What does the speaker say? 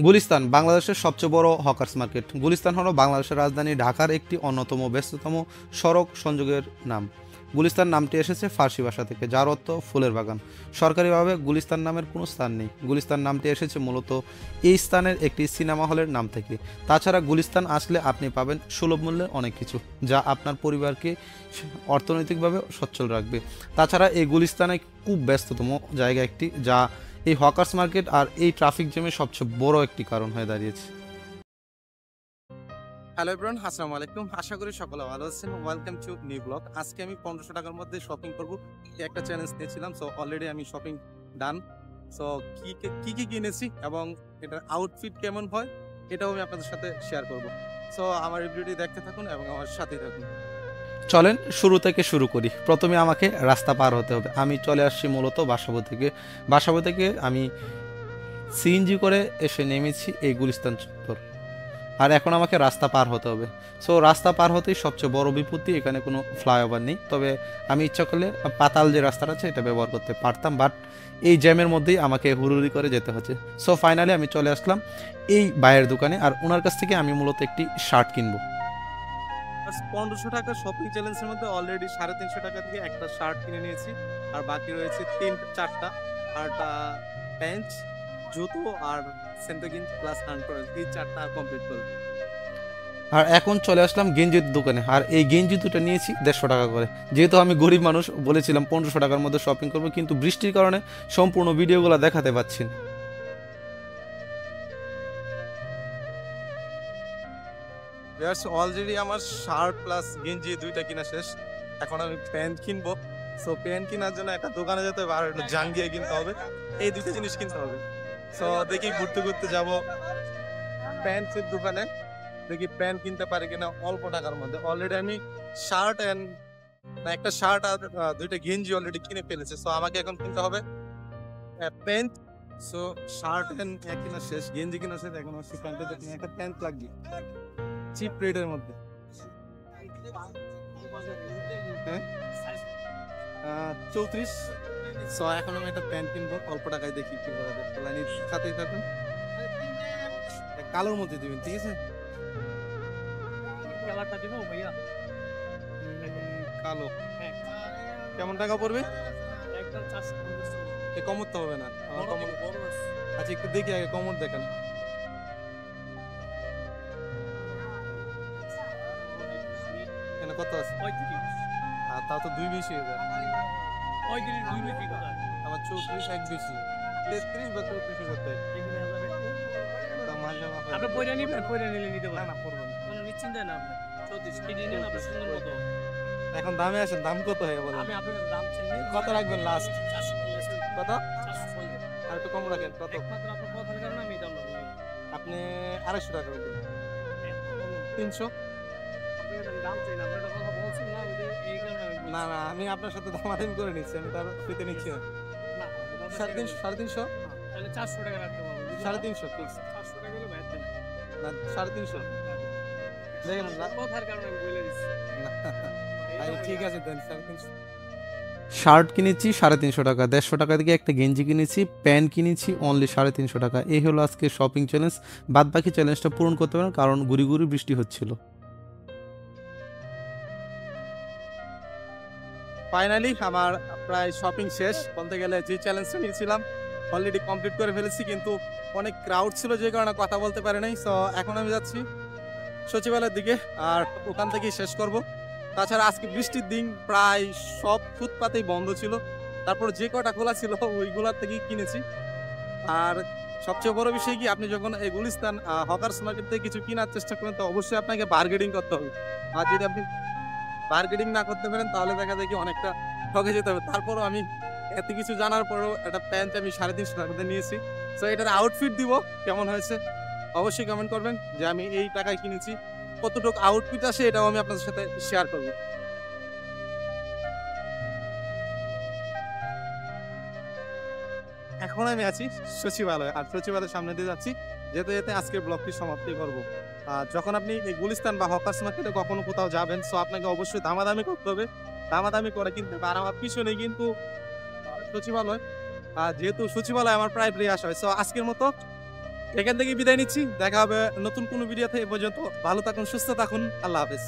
গুলিস্তান বাংলাদেশের সবচেয়ে বড় হকার্স মার্কেট। গুলিস্তান হলো বাংলাদেশের রাজধানী ঢাকার একটি অন্যতম ব্যস্ততম সড়ক সংযোগের নাম। গুলিস্তান নামটি এসেছে ফার্সি ভাষা থেকে, যার অর্থ ফুলের বাগান। সরকারিভাবে গুলিস্তান নামের কোনো স্থান নেই। গুলিস্তান নামটি এসেছে মূলত এই স্থানের একটি সিনেমা হলের নাম থেকে। তাছাড়া গুলিস্তান আসলে আপনি পাবেন সুলভ মূল্যে অনেক কিছু, যা আপনার পরিবারকে অর্থনৈতিকভাবে সচ্ছল রাখবে। তাছাড়া এই গুলিস্তানে খুব ব্যস্ততম জায়গা একটি, যা এই হকার্স মার্কেট আর এই ট্রাফিক জ্যামের সবচেয়ে বড় একটি কারণ হয়ে দাঁড়িয়েছে। হ্যালো এভরিওয়ান, আসসালামু আলাইকুম। আশা করি সকলে ভালো আছেন। Welcome to new blog. আজকে আমি 1500 টাকার মধ্যে শপিং করব, একটা চ্যালেঞ্জ নিয়েছিলাম। সো অলরেডি আমি শপিং ডান। সো কি কিনেছি এবং এটার আউটফিট কেমন হয় এটাও আমি আপনাদের সাথে শেয়ার করব। সো আমার এই ভিডিওটি দেখতে থাকুন এবং আমার সাথেই থাকুন। চলেন শুরু থেকে শুরু করি। প্রথমে আমাকে রাস্তা পার হতে হবে। আমি চলে আসছি মূলত বাসাবো থেকে। বাসাবো থেকে আমি সিএনজি করে এসে নেমেছি এই গুলিস্তান চত্বর। আর এখন আমাকে রাস্তা পার হতে হবে। সো রাস্তা পার হতেই সবচেয়ে বড় বিপত্তি, এখানে কোনো ফ্লাইওভার নেই। তবে আমি ইচ্ছা করলে পাতাল যে রাস্তাটা আছে এটা ব্যবহার করতে পারতাম, বাট এই জ্যামের মধ্যেই আমাকে হুড়ুড়ি করে যেতে হচ্ছে। সো ফাইনালি আমি চলে আসলাম এই ভাইয়ের দোকানে, আর ওনার কাছ থেকে আমি মূলত একটি শার্ট কিনবো। 1500 টাকার শপিং চ্যালেঞ্জের মধ্যে অলরেডি 350 টাকা দিয়ে একটা শার্ট কিনে নিয়েছি, আর বাকি রয়েছে 4টা আর প্যান্ট, জুতো আর সেন্টার প্লাস আনপ্রয়েজ, এই 4টা কমপ্লিট করব। আর এখন চলে আসলাম গেঞ্জির দোকানে, আর এই গেঞ্জি দুটো নিয়েছি 150 টাকা করে। যেহেতু আমি গরিব মানুষ, বলেছিলাম 1500 টাকার মধ্যে শপিং করবো, কিন্তু বৃষ্টির কারণে সম্পূর্ণ ভিডিওগুলো দেখাতে পাচ্ছি না। অলরেডি আমার শার্ট প্লাস গেঞ্জি দুইটা কিনা শেষ। এখন আমি প্যান্ট কিনবো। সো প্যান্ট কেনার জন্য একটা দোকানে যেতে হবে আর একটা জাঙ্গিয়া কিনতে হবে, এই দুইটা জিনিস কিনতে হবে। সো দেখি ঘুরতে ঘুরতে যাবো প্যান্টের দোকানে, দেখি প্যান্ট কিনতে পারি কিনা অল্প টাকার মধ্যে। অলরেডি আমি শার্ট এন্ড একটা শার্ট আর দুইটা গেঞ্জি অলরেডি কিনে ফেলেছে। সো আমাকে এখন কিনতে হবে প্যান্ট। সো শার্ট এন্ড কিনা শেষ, গেঞ্জি কিনা শেষ, এখন হচ্ছে প্যান্টের দোকানে একটা প্যান্ট লাগবে চিপ রেটের মধ্যে। 34। সো এখন আমি একটা প্যান্ট কিনবো অল্প টাকায়, দেখি কি করা যায়। লাইনের সাথেই থাকুন। কালোর মধ্যে দিবেন, ঠিক আছে? কালারটা দিব ভাইয়া। কালো কেমন টাকা পড়বে? একদম 450 এ কমর তো হবে না আমার কমর। আচ্ছা একটু দেখি আগে কমর দেখেন। এখানে কত আছে? 35 আর তাও তো 2 বেশি হয়ে যায়। 35 2 বেশি কোথায়? আমার 34 এক বেশি, 33 বা 34 হতে আপনি পয়রা নিবেন, পয়রা নিলে নিতে না পারেন। না করবেন না। কোনো নিশ্চিন্তায় না আপনি 34 কেজি নেন, আপনার সুন্দর মতো। এখন দামে আসেন, দাম কত হয়ে বলেন? আমি আপনার দাম চিনি। কত রাখবেন লাস্ট? 450 কত? 450 আর একটু কম রাখেন। কত? একমাত্র আপনার কথার কারণে আমি দাম বলি। আপনি 250 টাকা দিন। 300? আপনি একটা দাম চাই না, আপনি একটা কথা বলছেন না, ওই যে এই কারণে আমি বলছি। না না, আমি আপনার সাথে দামাদামি করে নিচ্ছি, আমি তার পেতে নিচ্ছি না। না, 350, 350? তাহলে 400 টাকা রাখতে পারবো। 350 ফিক্স। 400 টাকা হলে ব্যাট দেন। না 350 দেখেন না। কথার কারণে আমি বলে দিচ্ছি। ঠিক আছে দেন 350। শার্ট কিনেছি 350 টাকা, 150 টাকা থেকে একটা গেঞ্জি কিনেছি, প্যান্ট কিনেছি অনলি 350 টাকা। এই হলো আজকে শপিং চ্যালেঞ্জ। বাদ বাকি চ্যালেঞ্জটা পূরণ করতে পারেন, কারণ গুড়ি গুড়ি বৃষ্টি হচ্ছিল। ফাইনালি আমার প্রায় শপিং শেষ বলতে গেলে। যে চ্যালেঞ্জটা নিয়েছিলাম অলরেডি কমপ্লিট করে ফেলেছি, কিন্তু অনেক ক্রাউড ছিল যে কারণে কথা বলতে পারে নাই। সো এখন আমি যাচ্ছি সচিবালয়ের দিকে, আর ওখান থেকেই শেষ করব। তাছাড়া আজকে বৃষ্টির দিন, প্রায় সব ফুটপাতেই বন্ধ ছিল, তারপর যে কটা খোলা ছিল ওইগুলার থেকেই কিনেছি। আর সবচেয়ে বড় বিষয় কি, আপনি যখন এই গুলিস্তান হকার্স মার্কেট থেকে কিছু কেনার চেষ্টা করেন তো অবশ্যই আপনাকে বার্গেনিং করতে হবে। আর যদি আপনি বার্গেনিং না করতে পারেন তাহলে দেখা যায় কি অনেকটা ঠকে যেতে হবে। তারপরও আমি এত কিছু জানার পরেও একটা প্যান্ট আমি 350 টাকাতে নিয়েছি। সো এটার আউটফিট দিব, কেমন হয়েছে অবশ্যই কমেন্ট করবেন যে আমি এই টাকায় কিনেছি। কতটুকু আউটফিট আসে এটাও আমি আপনাদের সাথে শেয়ার করব। এখন আমি আছি সচিবালয়, আর সচিবালয়ের সামনে দিয়ে যাচ্ছি। যেতে যেতে আজকের ব্লগটি সমাপ্তি করব। যখন আপনি এই গুলিস্তান বা হকার্স মার্কেটে কখনো কোথাও যাবেন, সো আপনাকে অবশ্যই দামাদামি করতে হবে। দামাদামি করে কিনতে হবে। আর আমার পিছনে কিন্তু সচিবালয়, যেহেতু সচিবালয় আমার প্রায় প্রিয় আসা হয়। সো আজকের মতো এখান থেকে বিদায় নিচ্ছি, দেখা হবে নতুন কোনো ভিডিওতে। এ পর্যন্ত ভালো থাকুন, সুস্থ থাকুন, আল্লাহ হাফেজ।